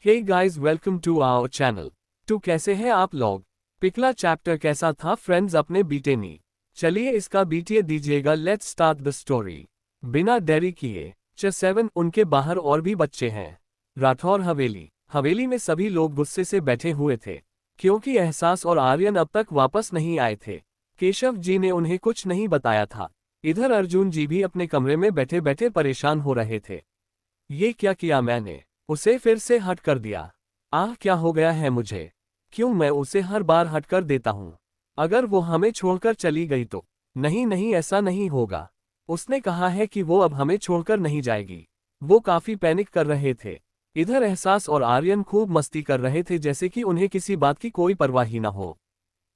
Hey guys, welcome to our channel. तो कैसे हैं आप लोग? पिछला चैप्टर कैसा था फ्रेंड्स अपने बीटे नी? चलिए इसका बीटीए दीजिएगा। लेट्स स्टार्ट द स्टोरी बिना देरी किए। 7 उनके बाहर और भी बच्चे हैं। राठौर हवेली में सभी लोग गुस्से से बैठे हुए थे क्योंकि एहसास और आर्यन अब तक वापस नहीं आए थे। केशव जी ने उन्हें कुछ नहीं बताया था। इधर अर्जुन जी भी अपने कमरे में बैठे बैठे परेशान हो रहे थे। ये क्या किया मैंने? उसे फिर से हट कर दिया। आह, क्या हो गया है मुझे? क्यों मैं उसे हर बार हट कर देता हूं? अगर वो हमें छोड़कर चली गई तो? नहीं नहीं, ऐसा नहीं होगा। उसने कहा है कि वो अब हमें छोड़कर नहीं जाएगी। वो काफी पैनिक कर रहे थे। इधर एहसास और आर्यन खूब मस्ती कर रहे थे, जैसे कि उन्हें किसी बात की कोई परवाह ही न हो।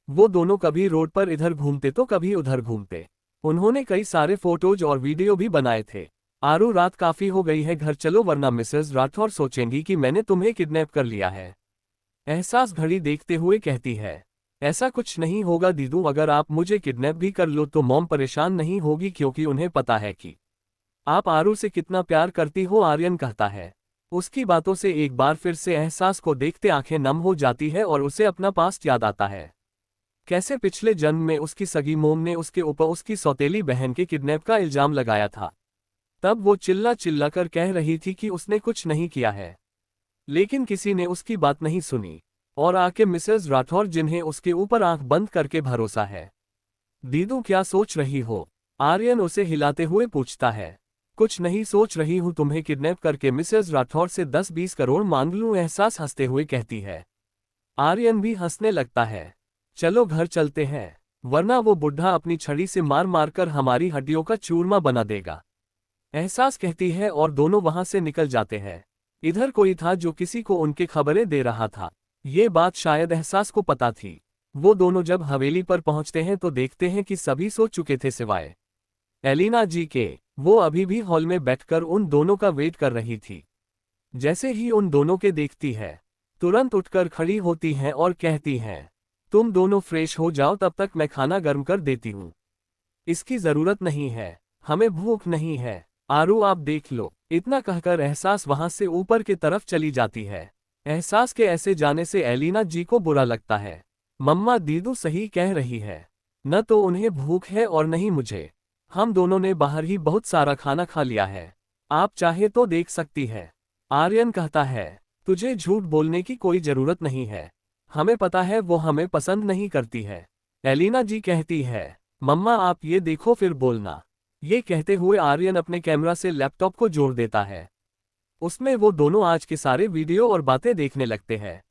वो दोनों कभी रोड पर इधर घूमते तो कभी उधर घूमते। उन्होंने कई सारे फोटोज और वीडियो भी बनाए थे। आरू, रात काफी हो गई है, घर चलो वरना मिसेस राठौर सोचेंगी कि मैंने तुम्हें किडनैप कर लिया है। एहसास घड़ी देखते हुए कहती है। ऐसा कुछ नहीं होगा दीदू, अगर आप मुझे किडनैप भी कर लो तो मॉम परेशान नहीं होगी क्योंकि उन्हें पता है कि आप आरू से कितना प्यार करती हो, आर्यन कहता है। उसकी बातों से एक बार फिर से एहसास को देखते आंखें नम हो जाती है और उसे अपना पास्ट याद आता है। कैसे पिछले जन्म में उसकी सगी मोम ने उसके ऊपर उसकी सौतेली बहन के किडनैप का इल्जाम लगाया था। तब वो चिल्ला चिल्ला कर कह रही थी कि उसने कुछ नहीं किया है, लेकिन किसी ने उसकी बात नहीं सुनी और आके मिसेस राठौर, जिन्हें उसके ऊपर आंख बंद करके भरोसा है। दीदू क्या सोच रही हो? आर्यन उसे हिलाते हुए पूछता है। कुछ नहीं सोच रही हूं, तुम्हें किडनैप करके मिसेस राठौर से 10-20 करोड़ मांग लूं, एहसास हंसते हुए कहती है। आर्यन भी हंसने लगता है। चलो घर चलते हैं, वरना वो बुढ़ा अपनी छड़ी से मार मार कर हमारी हड्डियों का चूरमा बना देगा, एहसास कहती है और दोनों वहां से निकल जाते हैं। इधर कोई था जो किसी को उनके खबरें दे रहा था। ये बात शायद एहसास को पता थी। वो दोनों जब हवेली पर पहुंचते हैं तो देखते हैं कि सभी सो चुके थे सिवाय एलिना जी के। वो अभी भी हॉल में बैठकर उन दोनों का वेट कर रही थी। जैसे ही उन दोनों के देखती है, तुरंत उठकर खड़ी होती हैं और कहती हैं, तुम दोनों फ्रेश हो जाओ, तब तक मैं खाना गर्म कर देती हूँ। इसकी जरूरत नहीं है, हमें भूख नहीं है। आरू, आप देख लो। इतना कहकर एहसास वहां से ऊपर की तरफ चली जाती है। एहसास के ऐसे जाने से एलिना जी को बुरा लगता है। मम्मा, दीदू सही कह रही है। न तो उन्हें भूख है और न ही मुझे। हम दोनों ने बाहर ही बहुत सारा खाना खा लिया है, आप चाहे तो देख सकती है। आर्यन कहता है, तुझे झूठ बोलने की कोई जरूरत नहीं है, हमें पता है वो हमें पसंद नहीं करती है। एलिना जी कहती है, मम्मा आप ये देखो फिर बोलना। ये कहते हुए आर्यन अपने कैमरा से लैपटॉप को जोड़ देता है। उसमें वो दोनों आज के सारे वीडियो और बातें देखने लगते हैं।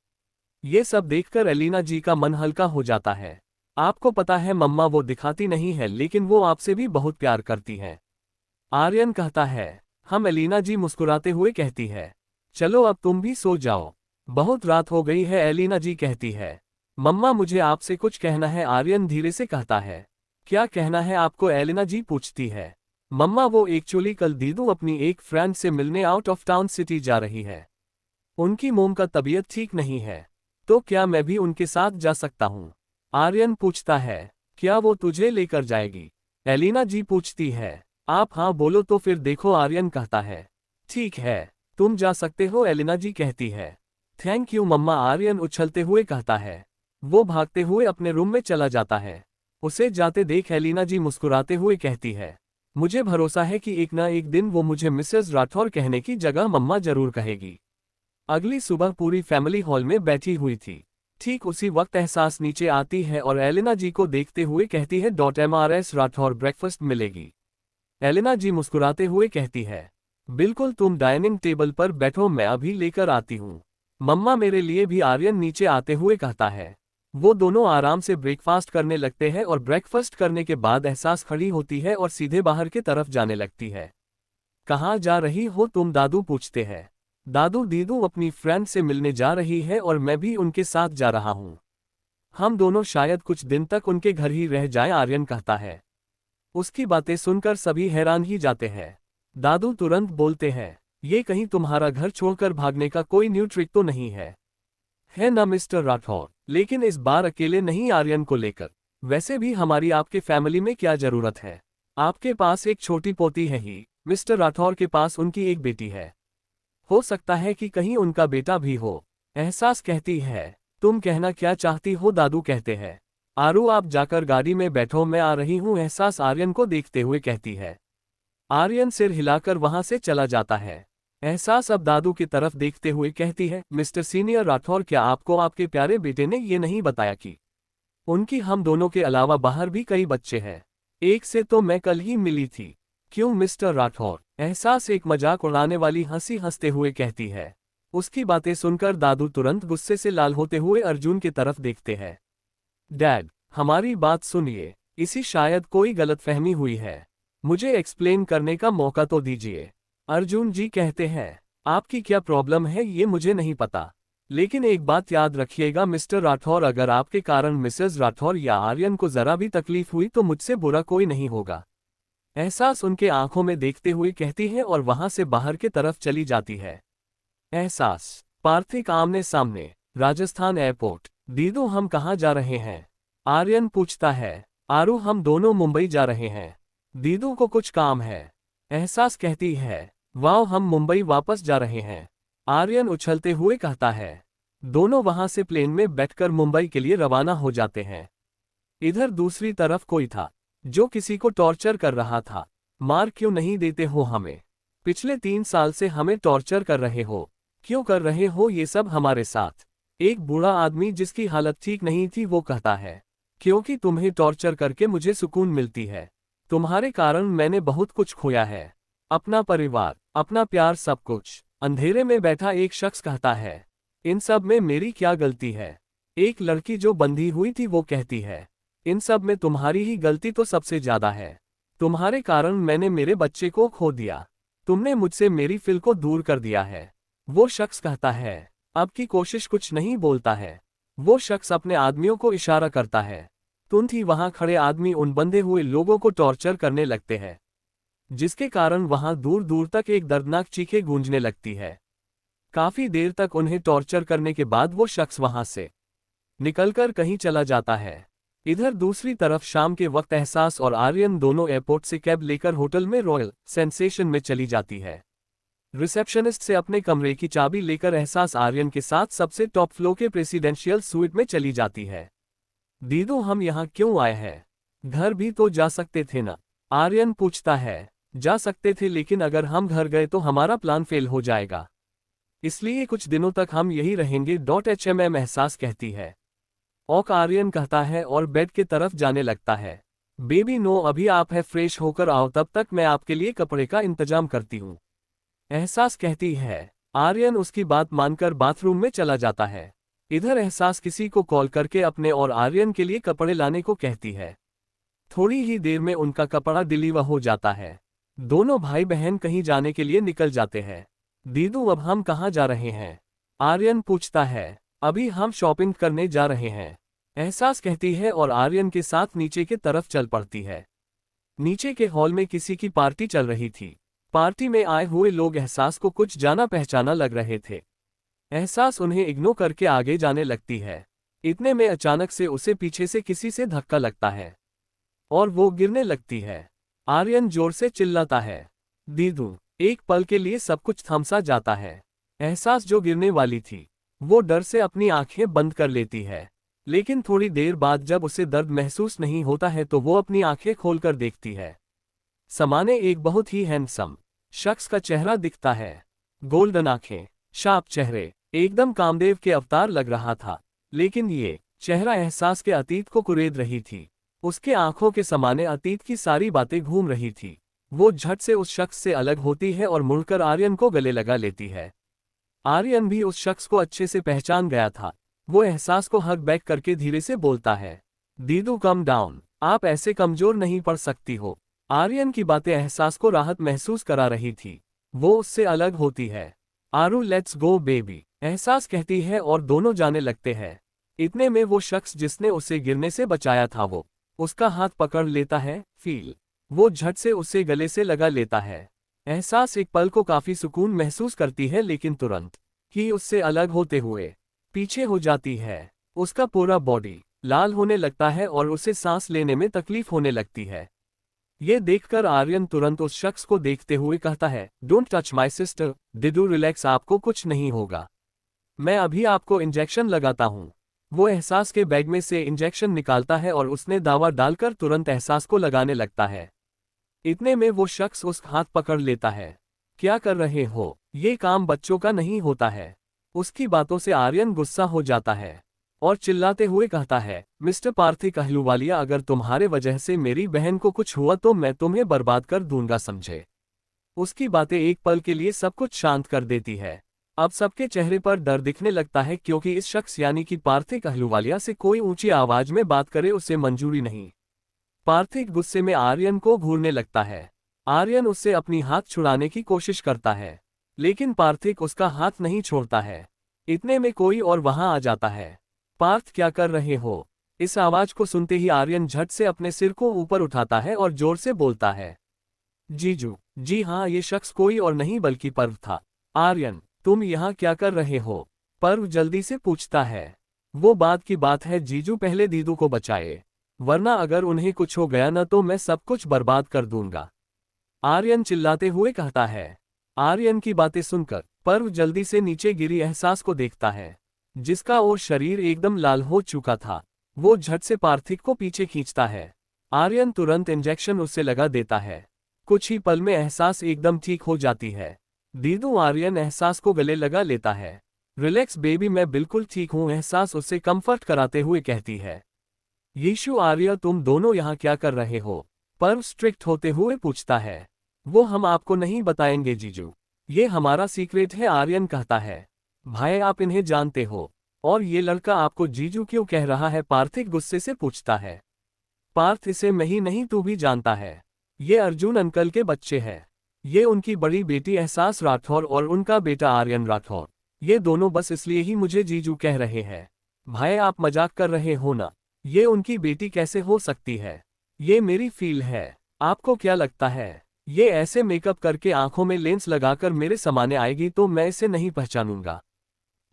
ये सब देखकर एलिना जी का मन हल्का हो जाता है। आपको पता है मम्मा, वो दिखाती नहीं है लेकिन वो आपसे भी बहुत प्यार करती है, आर्यन कहता है। हम एलिना जी मुस्कुराते हुए कहती है, चलो अब तुम भी सो जाओ, बहुत रात हो गई है। एलिना जी कहती है, मम्मा मुझे आपसे कुछ कहना है, आर्यन धीरे से कहता है। क्या कहना है आपको? एलिना जी पूछती है। मम्मा, वो एक्चुअली कल दीदू अपनी एक फ्रेंड से मिलने आउट ऑफ टाउन सिटी जा रही है। उनकी मोम का तबीयत ठीक नहीं है, तो क्या मैं भी उनके साथ जा सकता हूँ? आर्यन पूछता है। क्या वो तुझे लेकर जाएगी? एलिना जी पूछती है। आप हाँ बोलो तो फिर देखो, आर्यन कहता है। ठीक है, तुम जा सकते हो, एलिना जी कहती है। थैंक यू मम्मा, आर्यन उछलते हुए कहता है। वो भागते हुए अपने रूम में चला जाता है। उसे जाते देख एलिना जी मुस्कुराते हुए कहती है, मुझे भरोसा है कि एक ना एक दिन वो मुझे मिसेस राठौर कहने की जगह मम्मा जरूर कहेगी। अगली सुबह पूरी फैमिली हॉल में बैठी हुई थी। ठीक उसी वक्त एहसास नीचे आती है और एलिना जी को देखते हुए कहती है, .mrs राठौर ब्रेकफास्ट मिलेगी? एलिना जी मुस्कुराते हुए कहती है, बिल्कुल, तुम डाइनिंग टेबल पर बैठो, मैं अभी लेकर आती हूँ। मम्मा मेरे लिए भी, आर्यन नीचे आते हुए कहता है। वो दोनों आराम से ब्रेकफास्ट करने लगते हैं और ब्रेकफास्ट करने के बाद एहसास खड़ी होती है और सीधे बाहर की तरफ जाने लगती है। कहाँ जा रही हो तुम? दादू पूछते हैं। दादू, दीदू अपनी फ्रेंड से मिलने जा रही है और मैं भी उनके साथ जा रहा हूँ। हम दोनों शायद कुछ दिन तक उनके घर ही रह जाएं, आर्यन कहता है। उसकी बातें सुनकर सभी हैरान ही जाते हैं। दादू तुरंत बोलते हैं, ये कहीं तुम्हारा घर छोड़कर भागने का कोई न्यू ट्रिक तो नहीं है ना मिस्टर राठौर? लेकिन इस बार अकेले नहीं, आर्यन को लेकर। वैसे भी हमारी आपके फैमिली में क्या जरूरत है? आपके पास एक छोटी पोती है ही, मिस्टर राठौर के पास उनकी एक बेटी है। हो सकता है कि कहीं उनका बेटा भी हो। एहसास कहती है, तुम कहना क्या चाहती हो? दादू कहते हैं। आरू आप जाकर गाड़ी में बैठो, मैं आ रही हूँ, एहसास आर्यन को देखते हुए कहती है। आर्यन सिर हिलाकर वहां से चला जाता है। एहसास अब दादू की तरफ देखते हुए कहती है, मिस्टर सीनियर राठौर, क्या आपको आपके प्यारे बेटे ने ये नहीं बताया कि उनकी हम दोनों के अलावा बाहर भी कई बच्चे हैं? एक से तो मैं कल ही मिली थी। क्यों मिस्टर राठौर? एहसास एक मजाक उड़ाने वाली हंसी हंसते हुए कहती है। उसकी बातें सुनकर दादू तुरंत गुस्से से लाल होते हुए अर्जुन की तरफ देखते हैं। डैड, हमारी बात सुनिए, इसी शायद कोई गलतफहमी हुई है। मुझे एक्सप्लेन करने का मौका तो दीजिए। अर्जुन जी कहते हैं, आपकी क्या प्रॉब्लम है ये मुझे नहीं पता, लेकिन एक बात याद रखिएगा मिस्टर राठौर, अगर आपके कारण मिसेस राठौर या आर्यन को जरा भी तकलीफ हुई तो मुझसे बुरा कोई नहीं होगा। एहसास उनके आंखों में देखते हुए कहती है और वहां से बाहर की तरफ चली जाती है। एहसास, पार्थिक आमने सामने, राजस्थान एयरपोर्ट। दीदू हम कहाँ जा रहे हैं? आर्यन पूछता है। आरू हम दोनों मुंबई जा रहे हैं। दीदू को कुछ काम है। एहसास कहती है, वाओ हम मुंबई वापस जा रहे हैं। आर्यन उछलते हुए कहता है। दोनों वहां से प्लेन में बैठकर मुंबई के लिए रवाना हो जाते हैं। इधर दूसरी तरफ कोई था जो किसी को टॉर्चर कर रहा था। मार क्यों नहीं देते हो हमें? पिछले 3 साल से हमें टॉर्चर कर रहे हो, क्यों कर रहे हो ये सब हमारे साथ? एक बूढ़ा आदमी जिसकी हालत ठीक नहीं थी वो कहता है, क्योंकि तुम्हें टॉर्चर करके मुझे सुकून मिलती है। तुम्हारे कारण मैंने बहुत कुछ खोया है, अपना परिवार, अपना प्यार, सब कुछ। अंधेरे में बैठा एक शख्स कहता है, इन सब में मेरी क्या गलती है? एक लड़की जो बंधी हुई थी वो कहती है, इन सब में तुम्हारी ही गलती तो सबसे ज्यादा है। तुम्हारे कारण मैंने मेरे बच्चे को खो दिया। तुमने मुझसे मेरी फिल को दूर कर दिया है। वो शख्स कहता है, अब की कोशिश कुछ नहीं बोलता है। वो शख्स अपने आदमियों को इशारा करता है। तुरंत ही वहां खड़े आदमी उन बंधे हुए लोगों को टॉर्चर करने लगते हैं, जिसके कारण वहां दूर दूर तक एक दर्दनाक चीखें गूंजने लगती है। काफी देर तक उन्हें टॉर्चर करने के बाद वो शख्स वहां से निकलकर कहीं चला जाता है। इधर दूसरी तरफ शाम के वक्त एहसास और आर्यन दोनों एयरपोर्ट से कैब लेकर होटल में रॉयल सेंसेशन में चली जाती है। रिसेप्शनिस्ट से अपने कमरे की चाबी लेकर एहसास आर्यन के साथ सबसे टॉप फ्लोर के प्रेसिडेंशियल स्वीट में चली जाती है। दीदू हम यहाँ क्यों आए हैं? घर भी तो जा सकते थे ना? आर्यन पूछता है। जा सकते थे, लेकिन अगर हम घर गए तो हमारा प्लान फेल हो जाएगा, इसलिए कुछ दिनों तक हम यही रहेंगे। एहसास कहती है। ओक आर्यन कहता है और बेड के तरफ जाने लगता है। बेबी नो, अभी आप है फ्रेश होकर आओ, तब तक मैं आपके लिए कपड़े का इंतजाम करती हूँ। एहसास कहती है। आर्यन उसकी बात मानकर बाथरूम में चला जाता है। इधर एहसास किसी को कॉल करके अपने और आर्यन के लिए कपड़े लाने को कहती है। थोड़ी ही देर में उनका कपड़ा डिलीवर हो जाता है। दोनों भाई बहन कहीं जाने के लिए निकल जाते हैं। दीदू अब हम कहाँ जा रहे हैं? आर्यन पूछता है। अभी हम शॉपिंग करने जा रहे हैं, एहसास कहती है और आर्यन के साथ नीचे की तरफ चल पड़ती है। नीचे के हॉल में किसी की पार्टी चल रही थी। पार्टी में आए हुए लोग एहसास को कुछ जाना पहचाना लग रहे थे। एहसास उन्हें इग्नोर करके आगे जाने लगती है। इतने में अचानक से उसे पीछे से किसी से धक्का लगता है और वो गिरने लगती है। आर्यन जोर से चिल्लाता है, दीदू। एक पल के लिए सब कुछ थम सा जाता है। एहसास जो गिरने वाली थी वो डर से अपनी आंखें बंद कर लेती है, लेकिन थोड़ी देर बाद जब उसे दर्द महसूस नहीं होता है तो वो अपनी आंखें खोलकर देखती है। सामने एक बहुत ही हैंडसम शख्स का चेहरा दिखता है। गोल्डन आंखें, शार्प चेहरे, एकदम कामदेव के अवतार लग रहा था, लेकिन ये चेहरा एहसास के अतीत को कुरेद रही थी। उसके आंखों के सामने अतीत की सारी बातें घूम रही थी। वो झट से उस शख्स से अलग होती है और मुड़कर आर्यन को गले लगा लेती है। आर्यन भी उस शख्स को अच्छे से पहचान गया था। वो एहसास को हग बैक करके धीरे से बोलता है, दीदू कम डाउन, आप ऐसे कमजोर नहीं पड़ सकती हो। आर्यन की बातें एहसास को राहत महसूस करा रही थी। वो उससे अलग होती है। आरू लेट्स गो बेबी, एहसास कहती है और दोनों जाने लगते हैं। इतने में वो शख्स जिसने उसे गिरने से बचाया था वो उसका हाथ पकड़ लेता है। फील, वो झट से उसे गले से लगा लेता है। एहसास एक पल को काफी सुकून महसूस करती है, लेकिन तुरंत ही उससे अलग होते हुए पीछे हो जाती है। उसका पूरा बॉडी लाल होने लगता है और उसे सांस लेने में तकलीफ होने लगती है। ये देखकर आर्यन तुरंत उस शख्स को देखते हुए कहता है, don't touch my sister, डिडू relax, आपको कुछ नहीं होगा। मैं अभी आपको इंजेक्शन लगाता हूँ। वो एहसास के बैग में से इंजेक्शन निकालता है और उसने दावा डालकर तुरंत एहसास को लगाने लगता है। इतने में वो शख्स उसका हाथ पकड़ लेता है। क्या कर रहे हो? ये काम बच्चों का नहीं होता है। उसकी बातों से आर्यन गुस्सा हो जाता है और चिल्लाते हुए कहता है, मिस्टर पार्थिक अहलूवालिया, अगर तुम्हारे वजह से मेरी बहन को कुछ हुआ तो मैं तुम्हें बर्बाद कर दूंगा, समझे? उसकी बातें एक पल के लिए सब कुछ शांत कर देती है। अब सबके चेहरे पर डर दिखने लगता है क्योंकि इस शख्स यानी कि पार्थिक अहलूवालिया से कोई ऊंची आवाज में बात करे उसे मंजूरी नहीं। पार्थिक गुस्से में आर्यन को घूरने लगता है। आर्यन उससे अपनी हाथ छुड़ाने की कोशिश करता है, लेकिन पार्थिक उसका हाथ नहीं छोड़ता है। इतने में कोई और वहां आ जाता है। पार्थ, क्या कर रहे हो? इस आवाज को सुनते ही आर्यन झट से अपने सिर को ऊपर उठाता है और जोर से बोलता है, जीजू। जी हाँ, ये शख्स कोई और नहीं बल्कि पर्व था। आर्यन, तुम यहाँ क्या कर रहे हो? पर्व जल्दी से पूछता है। वो बात की बात है जीजू, पहले दीदू को बचाए, वरना अगर उन्हें कुछ हो गया न तो मैं सब कुछ बर्बाद कर दूंगा, आर्यन चिल्लाते हुए कहता है। आर्यन की बातें सुनकर पर्व जल्दी से नीचे गिरी एहसास को देखता है, जिसका और शरीर एकदम लाल हो चुका था। वो झट से पार्थिक को पीछे खींचता है। आर्यन तुरंत इंजेक्शन उससे लगा देता है। कुछ ही पल में एहसास एकदम ठीक हो जाती है। दीदू आर्यन एहसास को गले लगा लेता है। रिलैक्स बेबी, मैं बिल्कुल ठीक हूँ, एहसास उसे कंफर्ट कराते हुए कहती है। यीशु, आर्य, तुम दोनों यहाँ क्या कर रहे हो? पर्व स्ट्रिक्ट होते हुए पूछता है। वो हम आपको नहीं बताएंगे जीजू, ये हमारा सीक्रेट है, आर्यन कहता है। भाई, आप इन्हें जानते हो और ये लड़का आपको जीजू क्यों कह रहा है? पार्थिक गुस्से से पूछता है। पार्थ, इसे मैं ही नहीं तू भी जानता है। ये अर्जुन अंकल के बच्चे हैं। ये उनकी बड़ी बेटी एहसास राठौर और उनका बेटा आर्यन राठौर। ये दोनों बस इसलिए ही मुझे जीजू कह रहे हैं। भाई, आप मजाक कर रहे हो ना? ये उनकी बेटी कैसे हो सकती है? ये मेरी फील है। आपको क्या लगता है ये ऐसे मेकअप करके आंखों में लेंस लगाकर मेरे सामने आएगी तो मैं इसे नहीं पहचानूंगा?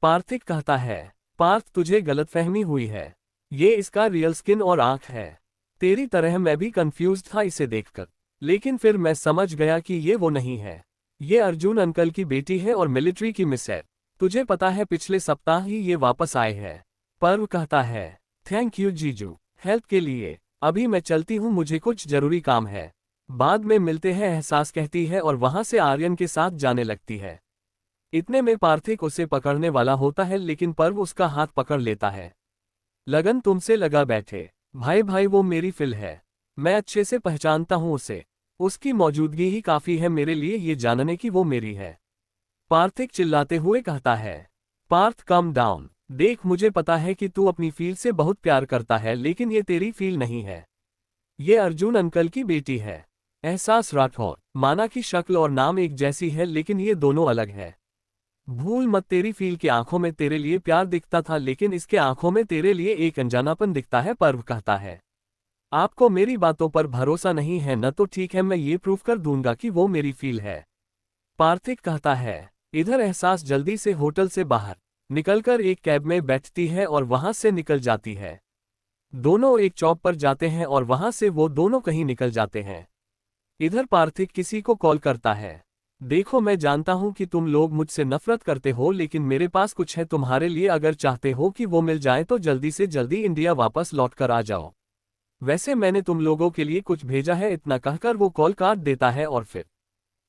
पार्थिक कहता है। पार्थ, तुझे गलतफहमी हुई है। ये इसका रियल स्किन और आंख है। तेरी तरह मैं भी कंफ्यूज था इसे देखकर, लेकिन फिर मैं समझ गया कि ये वो नहीं है। ये अर्जुन अंकल की बेटी है और मिलिट्री की मिस है। तुझे पता है पिछले सप्ताह ही ये वापस आए हैं। पर्व कहता है, थैंक यू जीजू, हेल्प के लिए। अभी मैं चलती हूँ, मुझे कुछ जरूरी काम है। बाद में मिलते हैं, एहसास कहती है और वहां से आर्यन के साथ जाने लगती है। इतने में पार्थिक उसे पकड़ने वाला होता है, लेकिन पर्व उसका हाथ पकड़ लेता है। लगन तुमसे लगा बैठे। भाई भाई, वो मेरी फिल है। मैं अच्छे से पहचानता हूँ उसे। उसकी मौजूदगी ही काफी है मेरे लिए ये जानने की वो मेरी है। पार्थिक चिल्लाते हुए कहता है। Parth, come down. देख, मुझे पता है कि तू अपनी फील से बहुत प्यार करता है, लेकिन ये तेरी फील नहीं है। ये अर्जुन अंकल की बेटी है, एहसास राठौर। माना कि शक्ल और नाम एक जैसी है, लेकिन ये दोनों अलग है। भूल मत, तेरी फील की आंखों में तेरे लिए प्यार दिखता था, लेकिन इसके आंखों में तेरे लिए एक अनजानापन दिखता है। पर्व कहता है। आपको मेरी बातों पर भरोसा नहीं है न? तो ठीक है, मैं ये प्रूव कर दूंगा कि वो मेरी फील है। पार्थिक कहता है। इधर एहसास जल्दी से होटल से बाहर निकलकर एक कैब में बैठती है और वहां से निकल जाती है। दोनों एक चौक पर जाते हैं और वहां से वो दोनों कहीं निकल जाते हैं। इधर पार्थिक किसी को कॉल करता है। देखो, मैं जानता हूं कि तुम लोग मुझसे नफरत करते हो, लेकिन मेरे पास कुछ है तुम्हारे लिए। अगर चाहते हो कि वो मिल जाए तो जल्दी से जल्दी इंडिया वापस लौट कर आ जाओ। वैसे मैंने तुम लोगों के लिए कुछ भेजा है। इतना कहकर वो कॉल काट देता है और फिर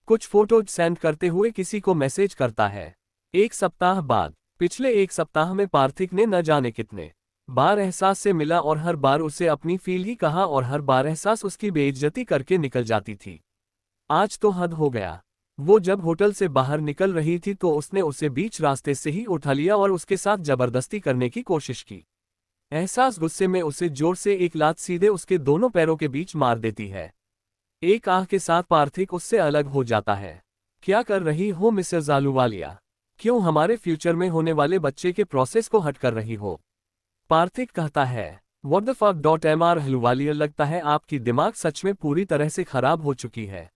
कुछ फोटोज सेंड करते हुए किसी को मैसेज करता है। एक सप्ताह बाद। पिछले एक सप्ताह में पार्थिक ने न जाने कितने बार एहसास से मिला और हर बार उसे अपनी फील ही कहा और हर बार एहसास उसकी बेइज्जती करके निकल जाती थी। आज तो हद हो गया। वो जब होटल से बाहर निकल रही थी तो उसने उसे बीच रास्ते से ही उठा लिया और उसके साथ जबरदस्ती करने की कोशिश की। एहसास गुस्से में उसे जोर से एक लात सीधे उसके दोनों पैरों के बीच मार देती है। एक आह के साथ पार्थिक उससे अलग हो जाता है। क्या कर रही हो मिसेस आलूवालिया? क्यों हमारे फ्यूचर में होने वाले बच्चे के प्रोसेस को हट कर रही हो? पार्थिक कहता है। What the fuck .mr Ahluwalia, लगता है आपकी दिमाग सच में पूरी तरह से खराब हो चुकी है।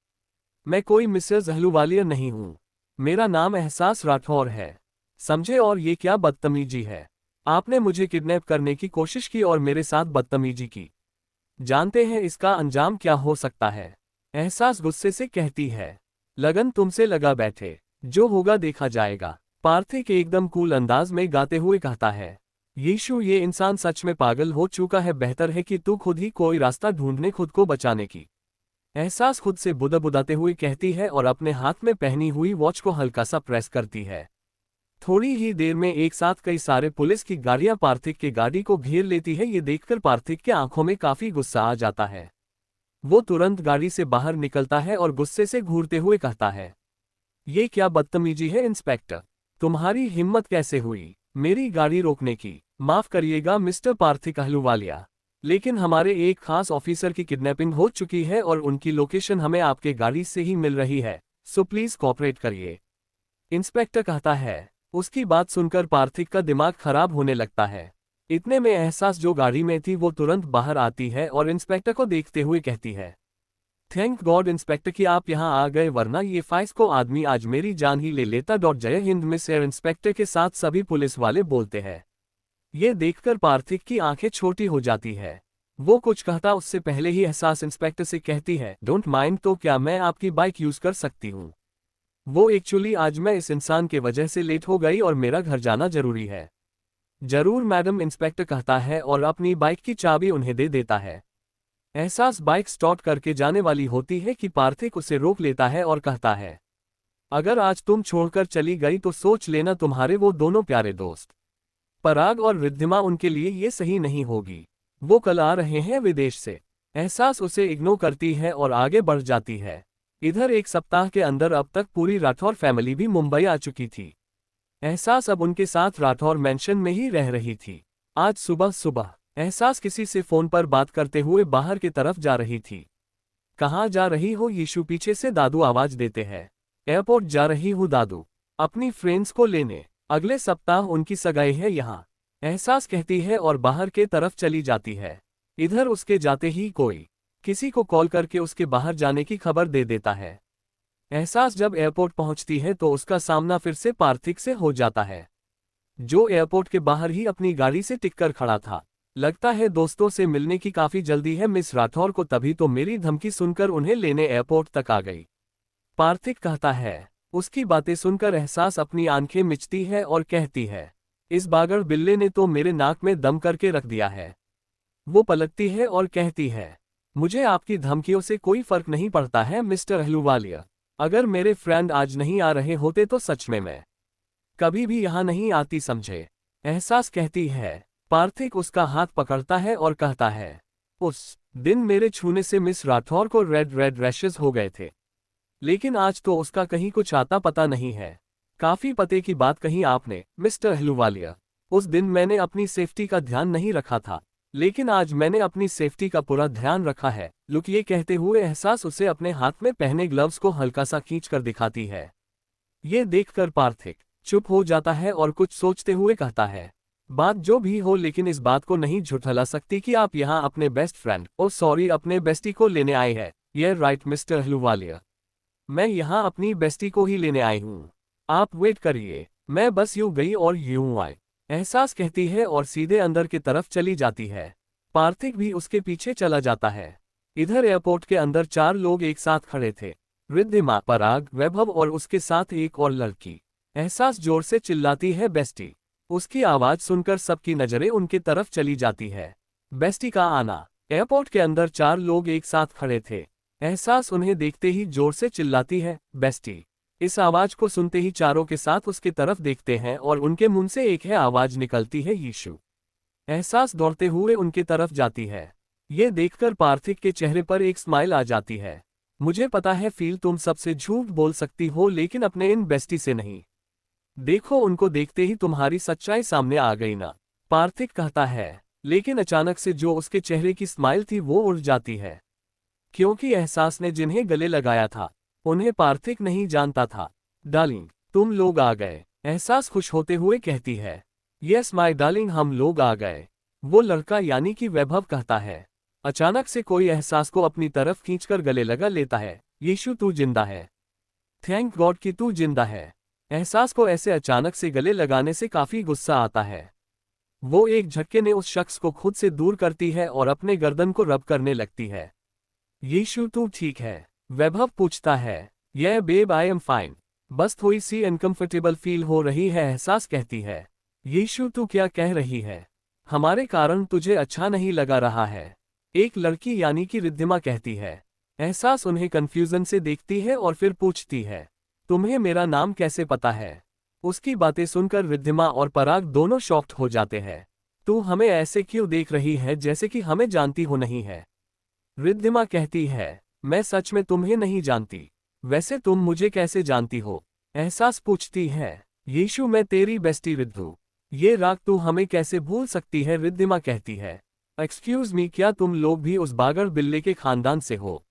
मैं कोई मिसेस अहलूवालिया नहीं हूं। मेरा नाम एहसास राठौर है, समझे? और ये क्या बदतमीजी है? आपने मुझे किडनैप करने की कोशिश की और मेरे साथ बदतमीजी की। जानते हैं इसका अंजाम क्या हो सकता है? एहसास गुस्से से कहती है। लगन तुमसे लगा बैठे, जो होगा देखा जाएगा। पार्थिक एकदम कूल अंदाज में गाते हुए कहता है। यीशु, ये इंसान सच में पागल हो चुका है, बेहतर है कि तू खुद ही कोई रास्ता ढूंढने, खुद को बचाने की। एहसास खुद से बुदबुदाते हुए कहती है और अपने हाथ में पहनी हुई वॉच को हल्का सा प्रेस करती है। थोड़ी ही देर में एक साथ कई सारे पुलिस की गाड़ियां पार्थिक की गाड़ी को घेर लेती है। ये देखकर पार्थिक के आंखों में काफी गुस्सा आ जाता है। वो तुरंत गाड़ी से बाहर निकलता है और गुस्से से घूरते हुए कहता है, ये क्या बदतमीजी है इंस्पेक्टर? तुम्हारी हिम्मत कैसे हुई मेरी गाड़ी रोकने की? माफ करिएगा मिस्टर पार्थिक अहलूवालिया, लेकिन हमारे एक खास ऑफिसर की किडनैपिंग हो चुकी है और उनकी लोकेशन हमें आपके गाड़ी से ही मिल रही है, सो प्लीज कोऑपरेट करिए। इंस्पेक्टर कहता है। उसकी बात सुनकर पार्थिक का दिमाग खराब होने लगता है। इतने में एहसास, जो गाड़ी में थी, वो तुरंत बाहर आती है और इंस्पेक्टर को देखते हुए कहती है, थैंक गॉड इंस्पेक्टर कि आप यहाँ आ गए, वरना ये फाइस को आदमी आज मेरी जान ही ले लेता। जय हिंद मिस एयर इंस्पेक्टर के साथ सभी पुलिस वाले बोलते हैं। ये देखकर पार्थिक की आंखें छोटी हो जाती है। वो कुछ कहता उससे पहले ही एहसास इंस्पेक्टर से कहती है, डोंट माइंड, तो क्या मैं आपकी बाइक यूज कर सकती हूँ? वो एक्चुअली आज मैं इस इंसान के वजह से लेट हो गई और मेरा घर जाना जरूरी है। जरूर मैडम, इंस्पेक्टर कहता है और अपनी बाइक की चाबी उन्हें दे देता है। एहसास बाइक स्टार्ट करके जाने वाली होती है कि पार्थिक उसे रोक लेता है और कहता है, अगर आज तुम छोड़कर चली गई तो सोच लेना तुम्हारे वो दोनों प्यारे दोस्त पराग और रिद्धिमा, उनके लिए ये सही नहीं होगी। वो कल आ रहे हैं विदेश से। एहसास उसे इग्नोर करती है और आगे बढ़ जाती है। इधर एक सप्ताह के अंदर अब तक पूरी राठौर फैमिली भी मुंबई आ चुकी थी। एहसास अब उनके साथ राठौर मैंशन में ही रह रही थी। आज सुबह सुबह एहसास किसी से फोन पर बात करते हुए बाहर की तरफ जा रही थी। कहाँ जा रही हो यीशु? पीछे से दादू आवाज देते हैं। एयरपोर्ट जा रही हूँ दादू, अपनी फ्रेंड्स को लेने। अगले सप्ताह उनकी सगाई है यहाँ, एहसास कहती है और बाहर के तरफ चली जाती है। इधर उसके जाते ही कोई किसी को कॉल करके उसके बाहर जाने की खबर दे देता है। एहसास जब एयरपोर्ट पहुंचती है तो उसका सामना फिर से पार्थिक से हो जाता है, जो एयरपोर्ट के बाहर ही अपनी गाड़ी से टिककर खड़ा था। लगता है दोस्तों से मिलने की काफी जल्दी है मिस राठौर को, तभी तो मेरी धमकी सुनकर उन्हें लेने एयरपोर्ट तक आ गई, पार्थिक कहता है। उसकी बातें सुनकर एहसास अपनी आंखें मिचती है और कहती है, इस बागड़ बिल्ले ने तो मेरे नाक में दम करके रख दिया है। वो पलटती है और कहती है, मुझे आपकी धमकियों से कोई फर्क नहीं पड़ता है मिस्टर अहलूवालिया। अगर मेरे फ्रेंड आज नहीं आ रहे होते तो सच में मैं कभी भी यहाँ नहीं आती, समझे? एहसास कहती है। पार्थिक उसका हाथ पकड़ता है और कहता है, उस दिन मेरे छूने से मिस राठौर को रेड रेड रैशेस हो गए थे, लेकिन आज तो उसका कहीं कुछ आता पता नहीं है। काफी पते की बात कही आपने मिस्टर अहलूवालिया। उस दिन मैंने अपनी सेफ्टी का ध्यान नहीं रखा था, लेकिन आज मैंने अपनी सेफ्टी का पूरा ध्यान रखा है। लुक, ये कहते हुए एहसास उसे अपने हाथ में पहने ग्लव्स को हल्का सा खींचकर दिखाती है। ये देखकर पार्थिक चुप हो जाता है और कुछ सोचते हुए कहता है, बात जो भी हो, लेकिन इस बात को नहीं झुठला सकती कि आप यहाँ अपने बेस्ट फ्रेंड, ओ सॉरी, अपने बेस्टी को लेने आए हैं। ये राइट मिस्टर अहलूवालिया, मैं यहाँ अपनी बेस्टी को ही लेने आई हूँ। आप वेट करिए, मैं बस यूं गई और यूं आई, एहसास कहती है और सीधे अंदर की तरफ चली जाती है। पार्थिक भी उसके पीछे चला जाता है। इधर एयरपोर्ट के अंदर 4 लोग एक साथ खड़े थे, रिद्धिमा, पराग, वैभव और उसके साथ एक और लड़की। एहसास जोर से चिल्लाती है, बेस्टी। उसकी आवाज सुनकर सबकी नजरें उनकी तरफ चली जाती है। बेस्टी का आना। एयरपोर्ट के अंदर 4 लोग एक साथ खड़े थे। एहसास उन्हें देखते ही जोर से चिल्लाती है, बेस्टी। इस आवाज को सुनते ही चारों के साथ उसकी तरफ देखते हैं और उनके मुंह से एक है आवाज निकलती है, यीशु। एहसास दौड़ते हुए उनकी तरफ जाती है। ये देखकर पार्थिक के चेहरे पर एक स्माइल आ जाती है। मुझे पता है फील, तुम सबसे झूठ बोल सकती हो, लेकिन अपने इन बेस्टी से नहीं। देखो, उनको देखते ही तुम्हारी सच्चाई सामने आ गई ना, पार्थिक कहता है। लेकिन अचानक से जो उसके चेहरे की स्माइल थी वो उड़ जाती है, क्योंकि एहसास ने जिन्हें गले लगाया था उन्हें पार्थिक नहीं जानता था। डार्लिंग, तुम लोग आ गए, एहसास खुश होते हुए कहती है। यस माय डार्लिंग, हम लोग आ गए, वो लड़का यानी कि वैभव कहता है। अचानक से कोई एहसास को अपनी तरफ खींचकर गले लगा लेता है। यीशु, तू जिंदा है, थैंक गॉड कि तू जिंदा है। एहसास को ऐसे अचानक से गले लगाने से काफी गुस्सा आता है। वो एक झटके ने उस शख्स को खुद से दूर करती है और अपने गर्दन को रब करने लगती है। यीशु तू ठीक है? वैभव पूछता है। यह बेब आई एम फाइन। बस थोड़ी सी अनकंफर्टेबल फील हो रही है, एहसास कहती है। यीशु तू क्या कह रही है? हमारे कारण तुझे अच्छा नहीं लगा रहा है? एक लड़की यानी कि रिद्धिमा कहती है। एहसास उन्हें कंफ्यूजन से देखती है और फिर पूछती है, तुम्हें मेरा नाम कैसे पता है? उसकी बातें सुनकर रिद्धिमा और पराग दोनों शॉक्ड हो जाते हैं। तू हमें ऐसे क्यों देख रही है जैसे कि हमें जानती हो नहीं है? रिद्धिमा कहती है, मैं सच में तुम्हें नहीं जानती। वैसे तुम मुझे कैसे जानती हो? एहसास पूछती है। यीशु मैं तेरी बेस्टी रिद्धू। ये राग तू हमें कैसे भूल सकती है? रिद्धिमा कहती है। एक्सक्यूज मी, क्या तुम लोग भी उस बागर बिल्ले के खानदान से हो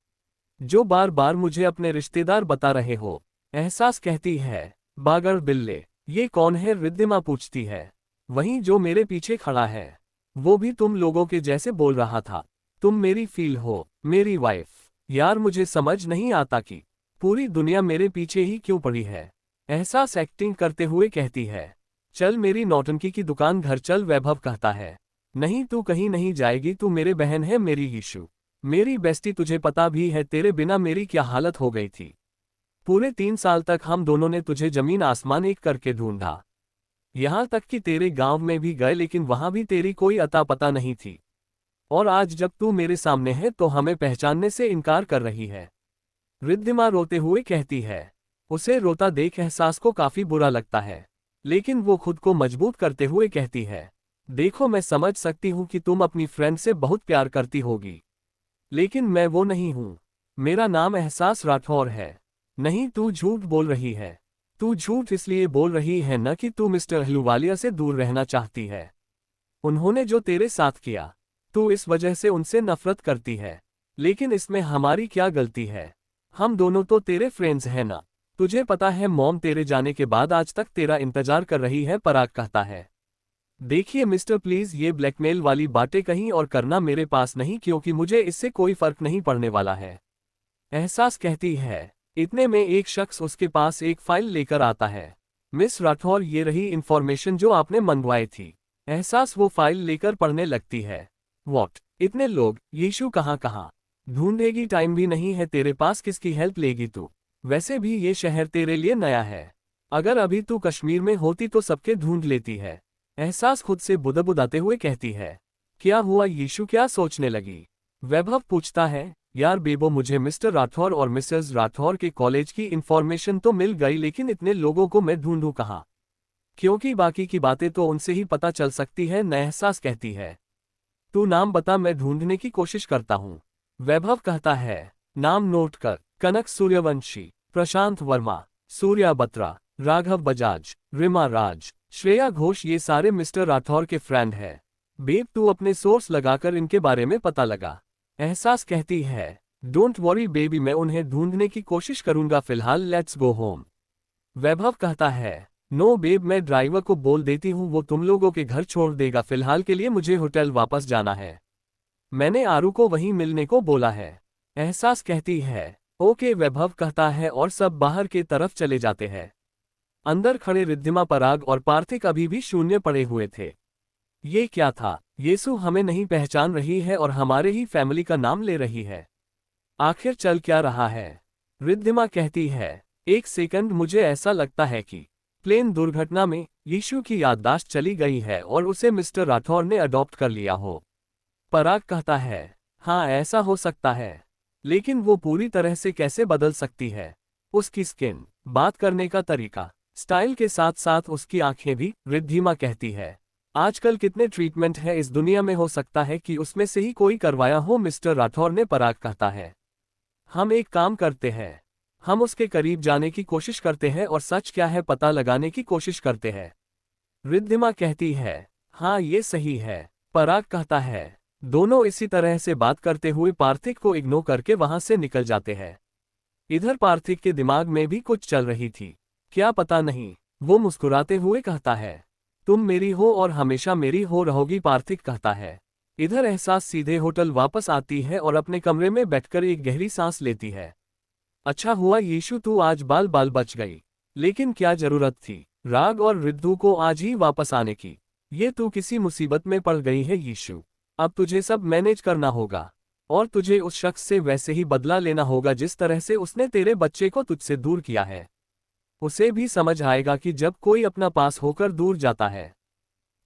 जो बार बार मुझे अपने रिश्तेदार बता रहे हो? एहसास कहती है, बागर बिल्ले ये कौन है? रिद्धिमा पूछती है। वहीं जो मेरे पीछे खड़ा है। वो भी तुम लोगों के जैसे बोल रहा था। तुम मेरी फील हो, मेरी वाइफ। यार मुझे समझ नहीं आता कि पूरी दुनिया मेरे पीछे ही क्यों पड़ी है। एहसास एक्टिंग करते हुए कहती है। चल मेरी नौटंकी की दुकान घर चल, वैभव कहता है। नहीं तू कहीं नहीं जाएगी, तू मेरे बहन है, मेरी यीशु, मेरी बेस्टी। तुझे पता भी है तेरे बिना मेरी क्या हालत हो गई थी। पूरे 3 साल तक हम दोनों ने तुझे जमीन आसमान एक करके ढूंढा। यहां तक कि तेरे गांव में भी गए, लेकिन वहां भी तेरी कोई अता पता नहीं थी। और आज जब तू मेरे सामने है तो हमें पहचानने से इनकार कर रही है। रिद्धिमा रोते हुए कहती है। उसे रोता देख एहसास को काफी बुरा लगता है, लेकिन वो खुद को मजबूत करते हुए कहती है, देखो मैं समझ सकती हूँ कि तुम अपनी फ्रेंड से बहुत प्यार करती होगी, लेकिन मैं वो नहीं हूँ। मेरा नाम एहसास राठौर है। नहीं तू झूठ बोल रही है। तू झूठ इसलिए बोल रही है न कि तू मिस्टर अहलूवालिया से दूर रहना चाहती है। उन्होंने जो तेरे साथ किया, तू इस वजह से उनसे नफरत करती है। लेकिन इसमें हमारी क्या गलती है? हम दोनों तो तेरे फ्रेंड्स हैं ना। तुझे पता है मॉम तेरे जाने के बाद आज तक तेरा इंतजार कर रही है, पराग कहता है। देखिए मिस्टर प्लीज, ये ब्लैकमेल वाली बातें कहीं और करना मेरे पास नहीं, क्योंकि मुझे इससे कोई फर्क नहीं पड़ने वाला है। एहसास कहती है। इतने में एक शख्स उसके पास एक फाइल लेकर आता है। मिस राठौर, ये रही इंफॉर्मेशन जो आपने मंगवाई थी। एहसास वो फाइल लेकर पढ़ने लगती है। व्हाट? इतने लोग? यीशु कहाँ ढूंढेगी? टाइम भी नहीं है तेरे पास, किसकी हेल्प लेगी तू? वैसे भी ये शहर तेरे लिए नया है। अगर अभी तू कश्मीर में होती तो सबके ढूंढ लेती है। एहसास खुद से बुदबुदाते हुए कहती है। क्या हुआ यीशु, क्या सोचने लगी? वैभव पूछता है। यार बेबो, मुझे मिस्टर राठौर और मिसेस राठौर के कॉलेज की इंफॉर्मेशन तो मिल गई, लेकिन इतने लोगों को मैं ढूंढूं कहाँ? क्योंकि बाकी की बातें तो उनसे ही पता चल सकती है न। एहसास कहती है। तू नाम बता, मैं ढूंढने की कोशिश करता हूँ। वैभव कहता है। नाम नोट कर। कनक सूर्यवंशी, प्रशांत वर्मा, सूर्या बत्रा, राघव बजाज, रिमा राज, श्रेया घोष, ये सारे मिस्टर राठौर के फ्रेंड हैं। बेब तू अपने सोर्स लगाकर इनके बारे में पता लगा। एहसास कहती है। डोंट वरी बेबी, मैं उन्हें ढूंढने की कोशिश करूंगा, फिलहाल लेट्स गो होम। वैभव कहता है। नो बेब, मैं ड्राइवर को बोल देती हूँ, वो तुम लोगों के घर छोड़ देगा। फिलहाल के लिए मुझे होटल वापस जाना है। मैंने आरू को वहीं मिलने को बोला है। एहसास कहती है। ओके, वैभव कहता है और सब बाहर के तरफ चले जाते हैं। अंदर खड़े रिद्धिमा, पराग और पार्थिक अभी भी शून्य पड़े हुए थे। ये क्या था? येसु हमें नहीं पहचान रही है और हमारे ही फैमिली का नाम ले रही है। आखिर चल क्या रहा है? रिद्धिमा कहती है। एक सेकंड, मुझे ऐसा लगता है कि प्लेन दुर्घटना में यीशु की याददाश्त चली गई है और उसे मिस्टर राठौर ने अडॉप्ट कर लिया हो। पराग कहता है। हाँ ऐसा हो सकता है, लेकिन वो पूरी तरह से कैसे बदल सकती है? उसकी स्किन, बात करने का तरीका, स्टाइल के साथ साथ उसकी आंखें भी। रिद्धिमा कहती है। आजकल कितने ट्रीटमेंट है इस दुनिया में, हो सकता है कि उसमें से ही कोई करवाया हो। मिस्टर राठौर ने। पराग कहता है। हम एक काम करते हैं, हम उसके करीब जाने की कोशिश करते हैं और सच क्या है पता लगाने की कोशिश करते हैं। रिद्धिमा कहती है। हाँ ये सही है। पराग कहता है। दोनों इसी तरह से बात करते हुए पार्थिक को इग्नोर करके वहां से निकल जाते हैं। इधर पार्थिक के दिमाग में भी कुछ चल रही थी, क्या पता नहीं। वो मुस्कुराते हुए कहता है। तुम मेरी हो और हमेशा मेरी हो रहोगी, पार्थिक कहता है। इधर एहसास सीधे होटल वापस आती है और अपने कमरे में बैठकर एक गहरी सांस लेती है। अच्छा हुआ यीशु तू आज बाल बाल बच गई, लेकिन क्या जरूरत थी राग और रिद्धू को आज ही वापस आने की? ये तू किसी मुसीबत में पड़ गई है यीशु। अब तुझे सब मैनेज करना होगा और तुझे उस शख्स से वैसे ही बदला लेना होगा जिस तरह से उसने तेरे बच्चे को तुझसे दूर किया है। उसे भी समझ आएगा कि जब कोई अपना पास होकर दूर जाता है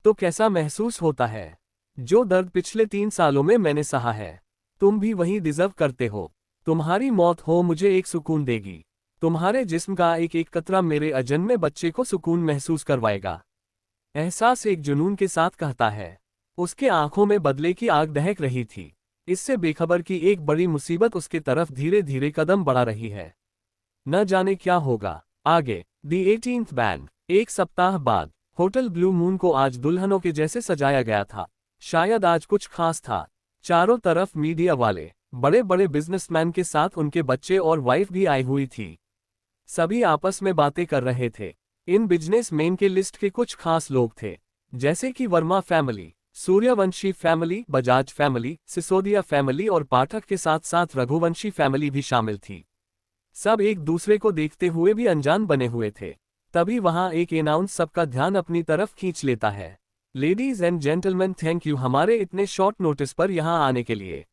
तो कैसा महसूस होता है। जो दर्द पिछले 3 सालों में मैंने सहा है, तुम भी वही डिजर्व करते हो। तुम्हारी मौत हो मुझे एक सुकून देगी। तुम्हारे जिस्म का एक एक कतरा मेरे अजन्मे बच्चे को सुकून महसूस करवाएगा। एहसास एक जुनून के साथ कहता है। उसके आंखों में बदले की आग दहक रही थी, इससे बेखबर कि एक बड़ी मुसीबत उसके तरफ धीरे धीरे कदम बढ़ा रही है। न जाने क्या होगा आगे। दी 18th बैंड। एक सप्ताह बाद होटल ब्लू मून को आज दुल्हनों के जैसे सजाया गया था। शायद आज कुछ खास था। चारों तरफ मीडिया वाले, बड़े बड़े बिजनेसमैन के साथ उनके बच्चे और वाइफ भी आई हुई थी। सभी आपस में बातें कर रहे थे। इन बिजनेसमैन के लिस्ट के कुछ खास लोग थे, जैसे कि Verma family, Suryavanshi family, Bajaj family, Sisodia family और पाठक के साथ साथ रघुवंशी फैमिली भी शामिल थी। सब एक दूसरे को देखते हुए भी अनजान बने हुए थे। तभी वहां एक अनाउंस सबका ध्यान अपनी तरफ खींच लेता है। Ladies and gentleman, thank you हमारे इतने शॉर्ट नोटिस पर यहां आने के लिए।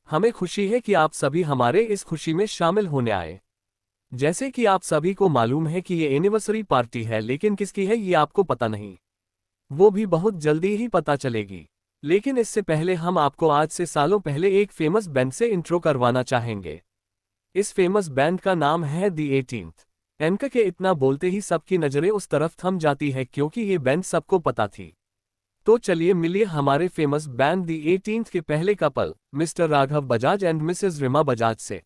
हमें खुशी है कि आप सभी हमारे इस खुशी में शामिल होने आए। जैसे कि आप सभी को मालूम है कि ये एनिवर्सरी पार्टी है, लेकिन किसकी है ये आपको पता नहीं। वो भी बहुत जल्दी ही पता चलेगी। लेकिन इससे पहले हम आपको आज से सालों पहले एक फेमस बैंड से इंट्रो करवाना चाहेंगे। इस फेमस बैंड का नाम है दी 18th। एनका के इतना बोलते ही सबकी नजरें उस तरफ थम जाती है क्योंकि ये बैंड सबको पता थी। तो चलिए मिलिए हमारे फेमस बैंड दी 18th के पहले couple Mr Raghav Bajaj and Mrs Rima Bajaj से।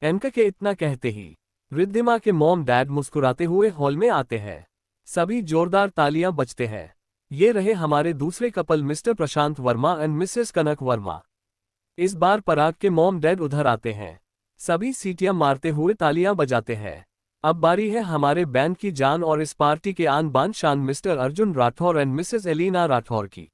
एनका के इतना कहते ही रिद्धिमा के मॉम डैड मुस्कुराते हुए हॉल में आते हैं। सभी जोरदार तालियां बजते हैं। ये रहे हमारे दूसरे couple mister Prashant Verma and Mrs Kanak Verma. इस बार पराग के मॉम डैड उधर आते हैं। सभी सीटियां मारते हुए तालियां बजाते हैं। अब बारी है हमारे बैंड की जान और इस पार्टी के आन बान शान Mr Arjun Rathore and Mrs Elina Rathore की।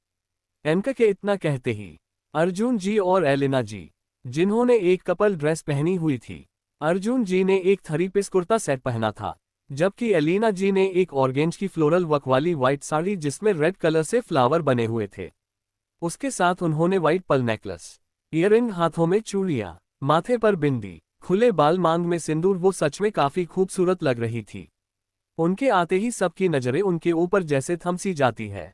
एनका के इतना कहते ही अर्जुन जी और एलिना जी, जिन्होंने एक कपल ड्रेस पहनी हुई थी। अर्जुन जी ने एक थ्री पीस कुर्ता सेट पहना था, जबकि एलिना जी ने एक ऑर्गेंज की फ्लोरल वर्क वाली व्हाइट साड़ी जिसमें रेड कलर से फ्लावर बने हुए थे। उसके साथ उन्होंने व्हाइट पर्ल नेकलेस, ईयरिंग, हाथों में चूड़ियां, माथे पर बिंदी, खुले बाल, मांग में सिंदूर। वो सच में काफी खूबसूरत लग रही थी। उनके आते ही सबकी नजरें उनके ऊपर जैसे थमसी जाती है।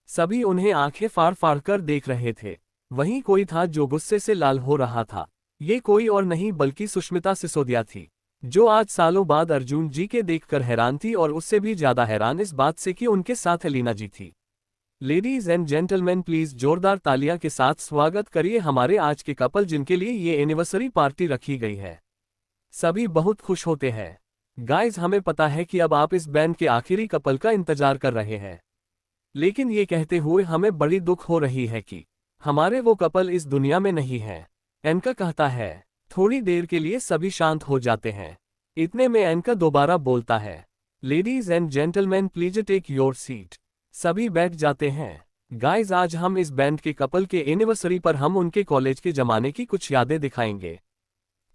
सभी उन्हें आंखें फाड़ फाड़ कर देख रहे थे। वहीं कोई था जो गुस्से से लाल हो रहा था। ये कोई और नहीं बल्कि सुष्मिता सिसोदिया थी, जो आज सालों बाद अर्जुन जी के देखकर हैरान थी और उससे भी ज्यादा हैरान इस बात से कि उनके साथ एलिना जी थी। लेडीज एंड जेंटलमैन, प्लीज जोरदार तालियां के साथ स्वागत करिए हमारे आज के कपल जिनके लिए ये एनिवर्सरी पार्टी रखी गई है। सभी बहुत खुश होते हैं। गाइज, हमें पता है कि अब आप इस बैंड के आखिरी कपल का इंतजार कर रहे हैं, लेकिन ये कहते हुए हमें बड़ी दुख हो रही है कि हमारे वो कपल इस दुनिया में नहीं है। एनका कहता है। थोड़ी देर के लिए सभी शांत हो जाते हैं। इतने में एनका दोबारा बोलता है, ladies and gentleman, please take your seat. सभी बैठ जाते हैं। गाइज, आज हम इस बैंड के कपल के एनिवर्सरी पर हम उनके कॉलेज के जमाने की कुछ यादें दिखाएंगे,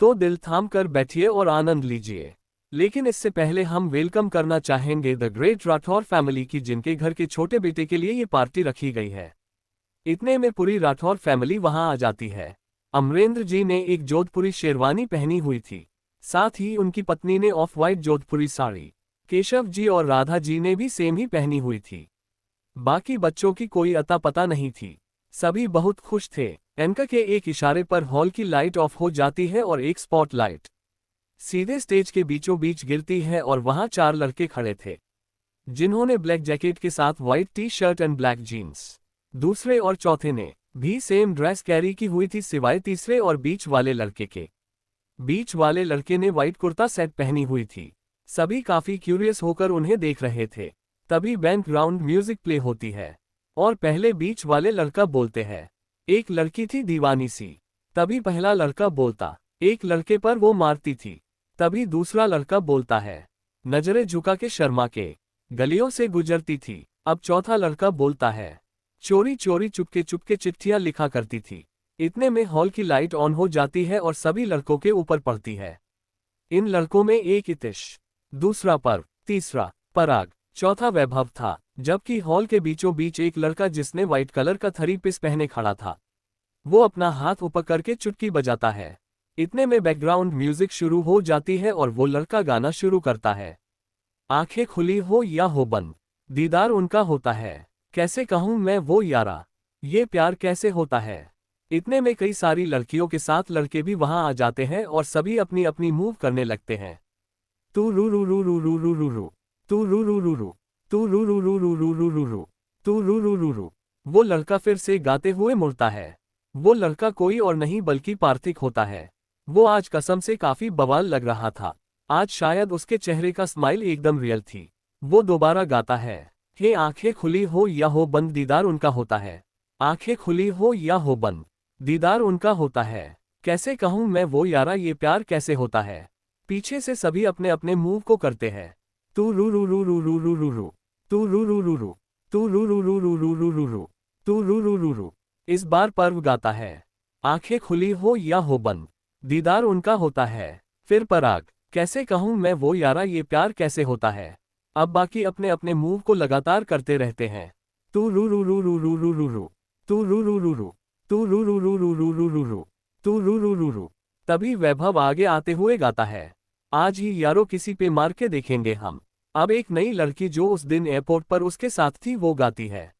तो दिल थाम कर बैठिए और आनंद लीजिए। लेकिन इससे पहले हम वेलकम करना चाहेंगे द ग्रेट राठौर फैमिली की, जिनके घर के छोटे बेटे के लिए ये पार्टी रखी गई है। इतने में पूरी राठौर फैमिली वहां आ जाती है। अमरेंद्र जी ने एक जोधपुरी शेरवानी पहनी हुई थी, साथ ही उनकी पत्नी ने ऑफ वाइट जोधपुरी साड़ी। केशव जी और राधा जी ने भी सेम ही पहनी हुई थी। बाकी बच्चों की कोई अता पता नहीं थी। सभी बहुत खुश थे। एनका के एक इशारे पर हॉल की लाइट ऑफ हो जाती है और एक स्पॉट लाइट सीधे स्टेज के बीचों बीच गिरती है और वहां 4 लड़के खड़े थे, जिन्होंने ब्लैक जैकेट के साथ white T shirt and black jeans. दूसरे और चौथे ने भी सेम ड्रेस कैरी की हुई थी, सिवाय तीसरे और बीच वाले लड़के के। बीच वाले लड़के ने व्हाइट कुर्ता सेट पहनी हुई थी। सभी काफी क्यूरियस होकर उन्हें देख रहे थे। तभी बैकग्राउंड म्यूजिक प्ले होती है और पहले बीच वाले लड़का बोलते हैं, एक लड़की थी दीवानी सी। तभी पहला लड़का बोलता, एक लड़के पर वो मारती थी। तभी दूसरा लड़का बोलता है, नजरें झुका के शर्मा के गलियों से गुजरती थी। अब चौथा लड़का बोलता है, चोरी चोरी चुपके चुपके चिट्ठियां लिखा करती थी। इतने में हॉल की लाइट ऑन हो जाती है और सभी लड़कों के ऊपर पड़ती है। इन लड़कों में एक इतिश, दूसरा पर्व, तीसरा पराग, चौथा वैभव था, जबकि हॉल के बीचों बीच एक लड़का जिसने व्हाइट कलर का थ्री पीस पहने खड़ा था। वो अपना हाथ ऊपर करके चुटकी बजाता है। इतने में बैकग्राउंड म्यूजिक शुरू हो जाती है और वो लड़का गाना शुरू करता है। आंखें खुली हो या हो बंद, दीदार उनका होता है। कैसे कहूं मैं वो यारा, ये प्यार कैसे होता है। इतने में कई सारी लड़कियों के साथ लड़के भी वहां आ जाते हैं और सभी अपनी अपनी मूव करने लगते हैं। तू रू रू रू रू रू रू रू रू, तू रू रू रू रू, तू रू रू रू रू रू रू रू रू, तू रू रू रू रू। वो लड़का फिर से गाते हुए मुड़ता है। वो लड़का कोई और नहीं बल्कि पार्थिक होता है। वो आज कसम से काफी बवाल लग रहा था। आज शायद उसके चेहरे का स्माइल एकदम रियल थी। वो दोबारा गाता है, हे आंखें खुली हो या हो बंद, दीदार उनका होता है। आंखें खुली हो या हो बंद, दीदार उनका होता है। कैसे कहूं मैं वो यारा, ये प्यार कैसे होता है। पीछे से सभी अपने अपने मूव को करते हैं। तू रू रू रू रू रू रू रू रू, तू रू रू रू रू, तू रू रू रू रू रू रू रू रू, तू रू रू रू रू। इस बार पर्व गाता है, आंखें खुली हो या हो बंद, दीदार उनका होता है। फिर पराग, कैसे कहूं मैं वो यारा, ये प्यार कैसे होता है। अब बाकी अपने अपने मूव को लगातार करते रहते हैं। तू रू रू रू रू रू रू रू रू, तू रू रू रू रू, तू रू रू रू रू रू रू रू रू, तू रू रू रू रू। तभी वैभव आगे आते हुए गाता है, आज ही यारो किसी पे मार के देखेंगे हम। अब एक नई लड़की जो उस दिन एयरपोर्ट पर उसके साथ थी वो गाती है,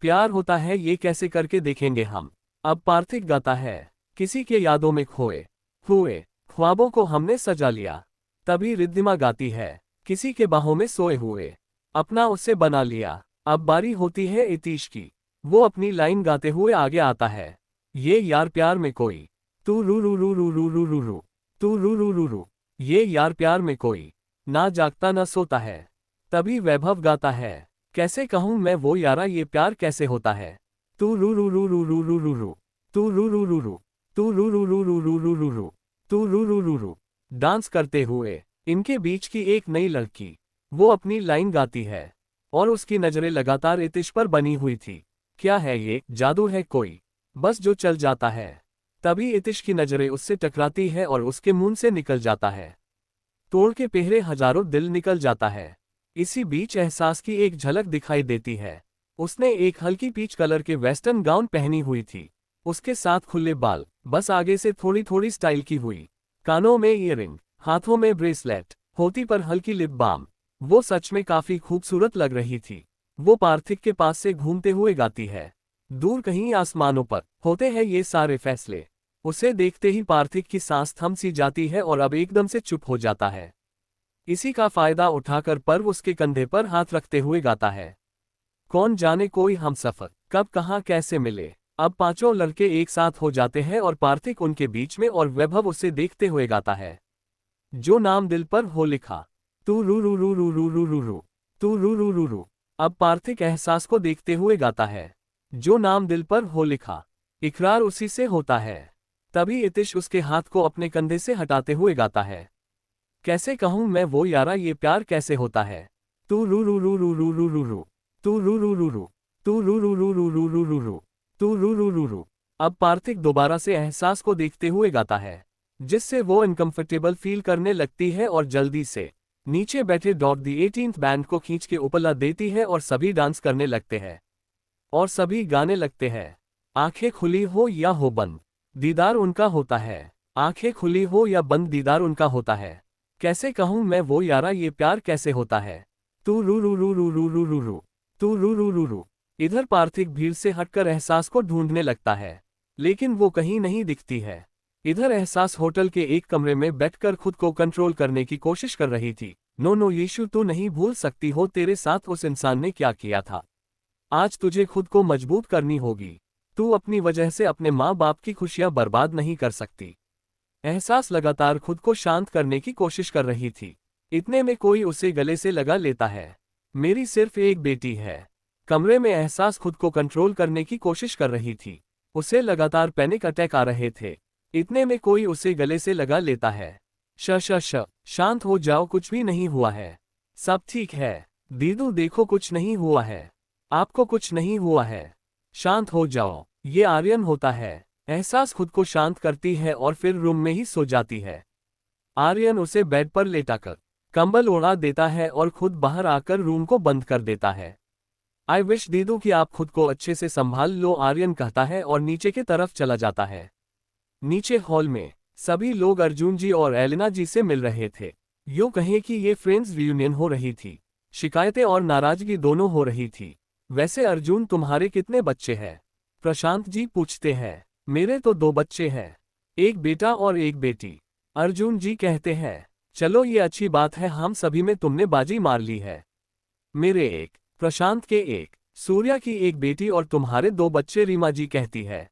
प्यार होता है ये कैसे करके देखेंगे हम। अब पार्थिक गाता है, किसी के यादों में खोए हुए ख्वाबों को हमने सजा लिया। तभी रिद्धिमा गाती है, किसी के बाहों में सोए हुए अपना उससे बना लिया। अब बारी होती है इतीश की। वो अपनी लाइन गाते हुए आगे आता है, ये यार प्यार में कोई, तू रू रू रू रू रू रू रू रू, तू रू रू रू रू। ये यार प्यार में कोई ना जागता ना सोता है। तभी वैभव गाता है, कैसे कहूं मैं वो यारा, ये प्यार कैसे होता है। तू रू रू रू रू रू रू रू रू, तू रू रू रू रू, तू रू रू रू रू रू रू रू रू, तू रू रू रू रू। डांस करते हुए इनके बीच की एक नई लड़की, वो अपनी लाइन गाती है और उसकी नजरें लगातार इतिश पर बनी हुई थी। क्या है ये, जादू है कोई, बस जो चल जाता है। तभी इतिश की नजरें उससे टकराती है और उसके मुंह से निकल जाता है, तोड़ के पहरे हजारों दिल निकल जाता है। इसी बीच एहसास की एक झलक दिखाई देती है। उसने एक हल्की पीच कलर के वेस्टर्न गाउन पहनी हुई थी, उसके साथ खुले बाल, बस आगे से थोड़ी थोड़ी स्टाइल की हुई, कानों में ईयरिंग, हाथों में ब्रेसलेट, होती पर हल्की लिप बाम। वो सच में काफी खूबसूरत लग रही थी। वो पार्थिक के पास से घूमते हुए गाती है, दूर कहीं आसमानों पर होते हैं ये सारे फैसले। उसे देखते ही पार्थिक की सांस थम सी जाती है और अब एकदम से चुप हो जाता है। इसी का फायदा उठाकर पर्व उसके कंधे पर हाथ रखते हुए गाता है, कौन जाने कोई हमसफर कब कहाँ कैसे मिले। अब पांचों लड़के एक साथ हो जाते हैं और पार्थिक उनके बीच में और वैभव उसे देखते हुए गाता है, जो नाम दिल पर हो लिखा, तू रू रू रू रू रू रू रू रू, तू रू रू रू रू। अब पार्थिक एहसास को देखते हुए गाता है, जो नाम दिल पर हो लिखा, इकरार उसी से होता है। तभी इतिश उसके हाथ को अपने कंधे से हटाते हुए गाता है, कैसे कहूं मैं वो यारा, ये प्यार कैसे होता है। तू रू रू रू रू रू रू रू रू, तू रू रू रू रू, तू रू रू रू रू रू रू रू रू, तू रू रू रू रू। अब पार्थिक दोबारा से एहसास को देखते हुए गाता है, जिससे वो अनकंफर्टेबल फील करने लगती है और जल्दी से नीचे बैठे डॉट दी 18th बैंड को खींच के ऊपर ला देती है और सभी डांस करने लगते हैं और सभी गाने लगते हैं। आंखें खुली हो या हो बंद, दीदार उनका होता है। आंखें खुली हो या बंद, दीदार उनका होता है। कैसे कहूं मैं वो यारा, ये प्यार कैसे होता है। तू रू रू रू रू रू रू रू रू, तू रू रू रू रू। इधर पार्थिक भीड़ से हटकर एहसास को ढूंढने लगता है, लेकिन वो कहीं नहीं दिखती है। इधर एहसास होटल के एक कमरे में बैठकर खुद को कंट्रोल करने की कोशिश कर रही थी। नो नो यीशु, तू नहीं भूल सकती हो तेरे साथ उस इंसान ने क्या किया था। आज तुझे खुद को मजबूत करनी होगी। तू अपनी वजह से अपने माँ बाप की खुशियां बर्बाद नहीं कर सकती। एहसास लगातार खुद को शांत करने की कोशिश कर रही थी। इतने में कोई उसे गले से लगा लेता है, मेरी सिर्फ एक बेटी है। कमरे में एहसास खुद को कंट्रोल करने की कोशिश कर रही थी। उसे लगातार पैनिक अटैक आ रहे थे। इतने में कोई उसे गले से लगा लेता है, श शांत हो जाओ, कुछ भी नहीं हुआ है, सब ठीक है। दीदू देखो, कुछ नहीं हुआ है, आपको कुछ नहीं हुआ है, शांत हो जाओ। ये आर्यन होता है। एहसास खुद को शांत करती है और फिर रूम में ही सो जाती है। आर्यन उसे बेड पर लेटाकर कंबल ओढ़ा देता है और खुद बाहर आकर रूम को बंद कर देता है। आई विश दीदू कि आप खुद को अच्छे से संभाल लो, आर्यन कहता है और नीचे की तरफ चला जाता है। नीचे हॉल में सभी लोग अर्जुन जी और एलिना जी से मिल रहे थे। यूं कहें कि ये फ्रेंड्स रियूनियन हो रही थी। शिकायतें और नाराजगी दोनों हो रही थी। वैसे अर्जुन तुम्हारे कितने बच्चे हैं? प्रशांत जी पूछते हैं। मेरे तो 2 बच्चे हैं, एक बेटा और एक बेटी। अर्जुन जी कहते हैं। चलो ये अच्छी बात है, हम सभी में तुमने बाजी मार ली है। मेरे एक, प्रशांत के एक, सूर्या की एक बेटी और तुम्हारे 2 बच्चे, रीमा जी कहती है।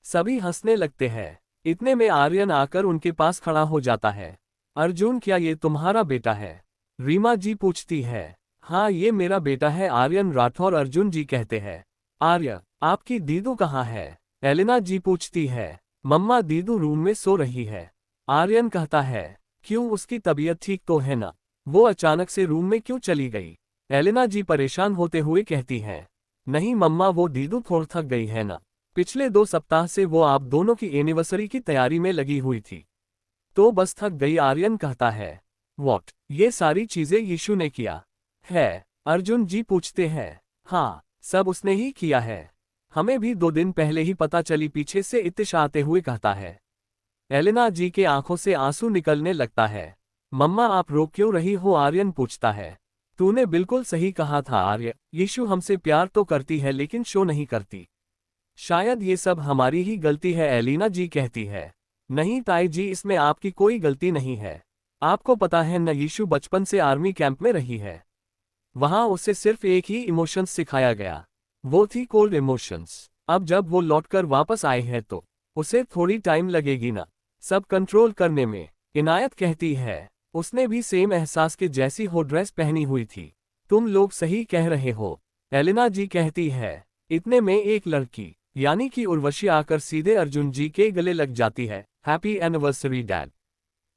सभी हंसने लगते हैं। इतने में आर्यन आकर उनके पास खड़ा हो जाता है। अर्जुन क्या ये तुम्हारा बेटा है? रीमा जी पूछती है। हाँ ये मेरा बेटा है, आर्यन राठौर अर्जुन जी कहते हैं। आर्य आपकी दीदू कहाँ है? एलिना जी पूछती है। मम्मा दीदू रूम में सो रही है। आर्यन कहता है। क्यों, उसकी तबीयत ठीक तो है ना? वो अचानक से रूम में क्यों चली गई? एलिना जी परेशान होते हुए कहती हैं। नहीं मम्मा, वो दीदू थोड़ा थक गई है ना। पिछले 2 सप्ताह से वो आप दोनों की एनिवर्सरी की तैयारी में लगी हुई थी, तो बस थक गई, आर्यन कहता है। व्हाट, ये सारी चीजें यीशु ने किया है? अर्जुन जी पूछते हैं। हाँ, सब उसने ही किया है। हमें भी 2 दिन पहले ही पता चली, पीछे से इत्तिश आते हुए कहता है। एलिना जी के आंखों से आंसू निकलने लगता है। मम्मा आप रो क्यों रही हो? आर्यन पूछता है। तूने बिल्कुल सही कहा था आर्य, यीशु हमसे प्यार तो करती है लेकिन शो नहीं करती। शायद ये सब हमारी ही गलती है, एलिना जी कहती है। नहीं ताई जी, इसमें आपकी कोई गलती नहीं है। आपको पता है न, यीशु बचपन से आर्मी कैंप में रही है। वहां उसे सिर्फ एक ही इमोशंस सिखाया गया, वो थी कोल्ड इमोशंस। अब जब वो लौटकर वापस आए हैं तो उसे थोड़ी टाइम लगेगी ना सब कंट्रोल करने में। इनायत कहती है। उसने भी सेम एहसास के जैसी हो ड्रेस पहनी हुई थी। तुम लोग सही कह रहे हो, एलिना जी कहती है। इतने में एक लड़की यानी कि उर्वशी आकर सीधे अर्जुन जी के गले लग जाती है। Happy anniversary dad.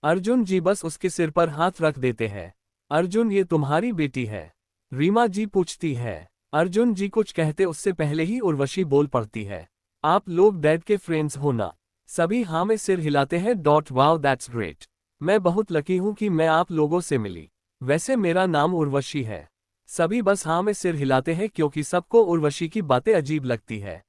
Arjun ji बस उसके सिर पर हाथ रख देते हैं। अर्जुन ये तुम्हारी बेटी है? रीमा जी पूछती है। अर्जुन जी कुछ कहते उससे पहले ही उर्वशी बोल पड़ती है। आप लोग डैड के फ्रेंड्स हो ना? सभी हाँ में सिर हिलाते हैं। Wow that's great. मैं बहुत लकी हूं कि मैं आप लोगों से मिली। वैसे मेरा नाम उर्वशी है। सभी बस हाँ में सिर हिलाते हैं क्योंकि सबको उर्वशी की बातें अजीब लगती है।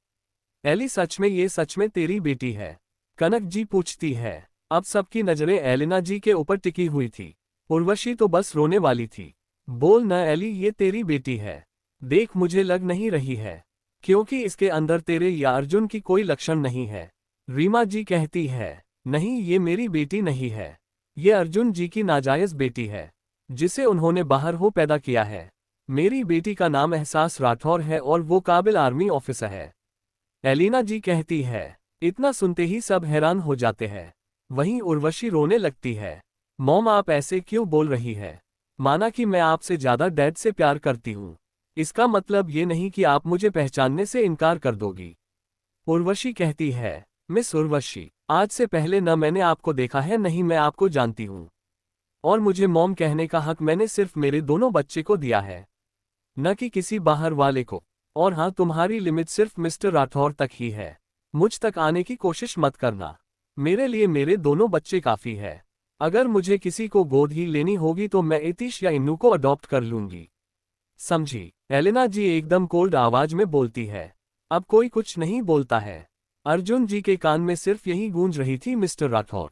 एली सच में ये सच में तेरी बेटी है? कनक जी पूछती है। अब सबकी नजरें एलिना जी के ऊपर टिकी हुई थी। उर्वशी तो बस रोने वाली थी। बोल न एली, ये तेरी बेटी है? देख मुझे लग नहीं रही है, क्योंकि इसके अंदर तेरे या अर्जुन की कोई लक्षण नहीं है। रीमा जी कहती है। नहीं ये मेरी बेटी नहीं है, ये अर्जुन जी की नाजायज बेटी है, जिसे उन्होंने बाहर हो पैदा किया है। मेरी बेटी का नाम एहसास राठौर है और वो काबिल आर्मी ऑफिसर है। एलिना जी कहती है। इतना सुनते ही सब हैरान हो जाते हैं। वहीं उर्वशी रोने लगती है। मॉम आप ऐसे क्यों बोल रही है? माना कि मैं आपसे ज्यादा डैड से प्यार करती हूँ, इसका मतलब ये नहीं कि आप मुझे पहचानने से इनकार कर दोगी। उर्वशी कहती है। मिस उर्वशी, आज से पहले न मैंने आपको देखा है नहीं मैं आपको जानती हूँ, और मुझे मॉम कहने का हक मैंने सिर्फ मेरे दोनों बच्चे को दिया है, न कि किसी बाहर वाले को। और हाँ, तुम्हारी लिमिट सिर्फ मिस्टर राठौर तक ही है, मुझ तक आने की कोशिश मत करना। मेरे लिए मेरे दोनों बच्चे काफी है। अगर मुझे किसी को गोद ही लेनी होगी तो मैं इतिश या इन्नू को अडॉप्ट कर लूंगी, समझी? एलिना जी एकदम कोल्ड आवाज में बोलती है। अब कोई कुछ नहीं बोलता है। अर्जुन जी के कान में सिर्फ यही गूंज रही थी मिस्टर राठौर।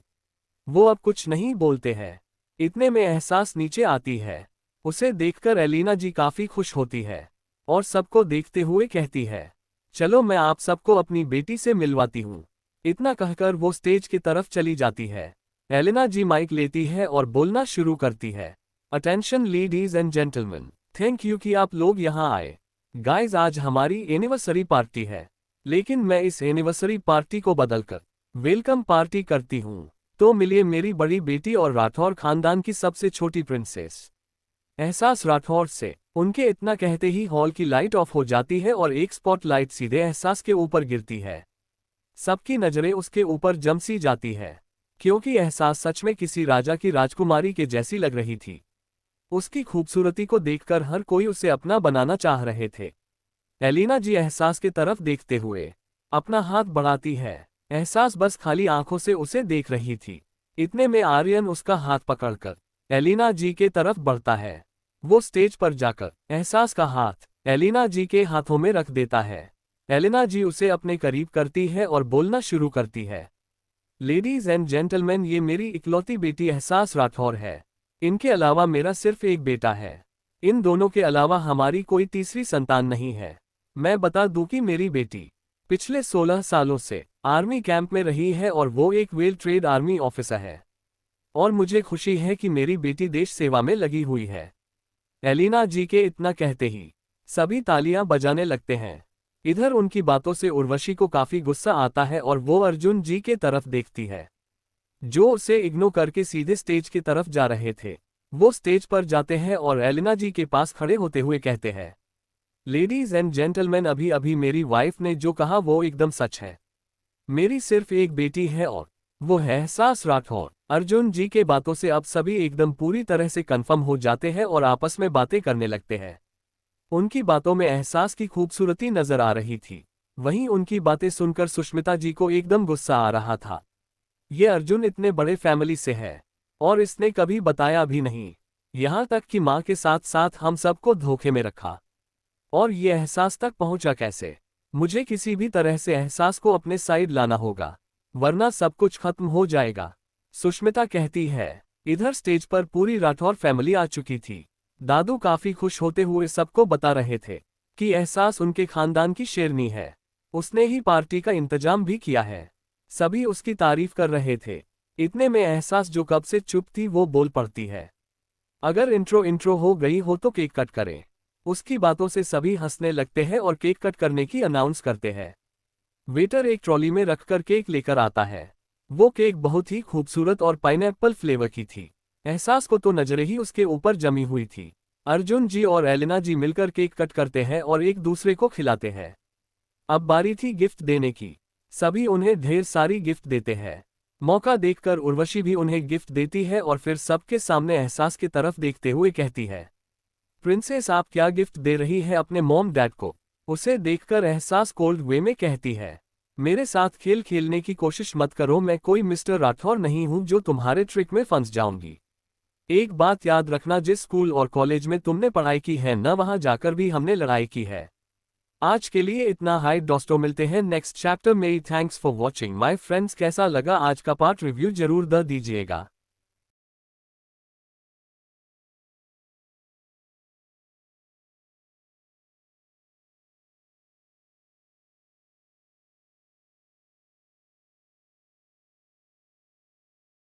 वो अब कुछ नहीं बोलते हैं। इतने में एहसास नीचे आती है। उसे देखकर एलिना जी काफी खुश होती है और सबको देखते हुए कहती है, चलो मैं आप सबको अपनी बेटी से मिलवाती हूँ। इतना कहकर वो स्टेज की तरफ चली जाती है। एलिना जी माइक लेती है और बोलना शुरू करती है। Attention ladies and gentleman, thank you कि आप लोग यहाँ आए। गाइज आज हमारी एनिवर्सरी पार्टी है, लेकिन मैं इस एनिवर्सरी पार्टी को बदलकर वेलकम पार्टी करती हूँ। तो मिलिए मेरी बड़ी बेटी और राठौर खानदान की सबसे छोटी प्रिंसेस एहसास राठौर से। उनके इतना कहते ही हॉल की लाइट ऑफ हो जाती है और एक स्पॉट लाइट सीधे एहसास के ऊपर गिरती है। सबकी नजरें उसके ऊपर जम सी जाती है, क्योंकि एहसास सच में किसी राजा की राजकुमारी के जैसी लग रही थी। उसकी खूबसूरती को देखकर हर कोई उसे अपना बनाना चाह रहे थे। एलिना जी एहसास की तरफ देखते हुए अपना हाथ बढ़ाती है। एहसास बस खाली आंखों से उसे देख रही थी। इतने में आर्यन उसका हाथ पकड़कर एलिना जी के तरफ बढ़ता है। वो स्टेज पर जाकर एहसास का हाथ एलिना जी के हाथों में रख देता है। एलिना जी उसे अपने करीब करती है और बोलना शुरू करती है। लेडीज एंड जेंटलमैन, ये मेरी इकलौती बेटी एहसास राठौर है। इनके अलावा मेरा सिर्फ एक बेटा है। इन दोनों के अलावा हमारी कोई तीसरी संतान नहीं है। मैं बता दूं कि मेरी बेटी पिछले 16 सालों से आर्मी कैंप में रही है और वो एक वेल ट्रेड आर्मी ऑफिसर है। और मुझे खुशी है कि मेरी बेटी देश सेवा में लगी हुई है। एलिना जी के इतना कहते ही सभी तालियां बजाने लगते हैं। इधर उनकी बातों से उर्वशी को काफी गुस्सा आता है और वो अर्जुन जी के तरफ देखती है, जो उसे इग्नोर करके सीधे स्टेज की तरफ जा रहे थे। वो स्टेज पर जाते हैं और एलिना जी के पास खड़े होते हुए कहते हैं, लेडीज एंड जेंटलमैन, अभी अभी मेरी वाइफ ने जो कहा वो एकदम सच है। मेरी सिर्फ एक बेटी है और वो है एहसास राठौर। अर्जुन जी के बातों से अब सभी एकदम पूरी तरह से कन्फर्म हो जाते हैं और आपस में बातें करने लगते हैं। उनकी बातों में एहसास की खूबसूरती नजर आ रही थी। वहीं उनकी बातें सुनकर सुष्मिता जी को एकदम गुस्सा आ रहा था। ये अर्जुन इतने बड़े फैमिली से है और इसने कभी बताया भी नहीं, यहाँ तक कि माँ के साथ साथ हम सबको धोखे में रखा। और ये एहसास तक पहुंचा कैसे? मुझे किसी भी तरह से एहसास को अपने साइड लाना होगा, वरना सब कुछ खत्म हो जाएगा, सुष्मिता कहती है। इधर स्टेज पर पूरी राठौर फैमिली आ चुकी थी। दादू काफी खुश होते हुए सबको बता रहे थे कि एहसास उनके खानदान की शेरनी है। उसने ही पार्टी का इंतजाम भी किया है। सभी उसकी तारीफ कर रहे थे। इतने में एहसास, जो कब से चुप थी, वो बोल पड़ती है, अगर इंट्रो हो गई हो तो केक कट करें। उसकी बातों से सभी हंसने लगते हैं और केक कट करने की अनाउंस करते हैं। वेटर एक ट्रॉली में रखकर केक लेकर आता है। वो केक बहुत ही खूबसूरत और पाइनएप्पल फ्लेवर की थी। एहसास को तो नजरें ही उसके ऊपर जमी हुई थी। अर्जुन जी और एलिना जी मिलकर केक कट करते हैं और एक दूसरे को खिलाते हैं। अब बारी थी गिफ्ट देने की। सभी उन्हें ढेर सारी गिफ्ट देते हैं। मौका देखकर उर्वशी भी उन्हें गिफ्ट देती है और फिर सबके सामने एहसास की तरफ देखते हुए कहती है, प्रिंसेस, आप क्या गिफ्ट दे रही है अपने मॉम डैड को? उसे देखकर एहसास कोल्ड वे में कहती है, मेरे साथ खेल खेलने की कोशिश मत करो, मैं कोई मिस्टर राठौर नहीं हूं जो तुम्हारे ट्रिक में फंस जाऊंगी। एक बात याद रखना, जिस स्कूल और कॉलेज में तुमने पढ़ाई की है न वहां जाकर भी हमने लड़ाई की है। आज के लिए इतना। हाई दोस्तों, मिलते हैं नेक्स्ट चैप्टर में। Thanks for watching my friends. कैसा लगा आज का पार्ट? रिव्यू जरूर दीजिएगा।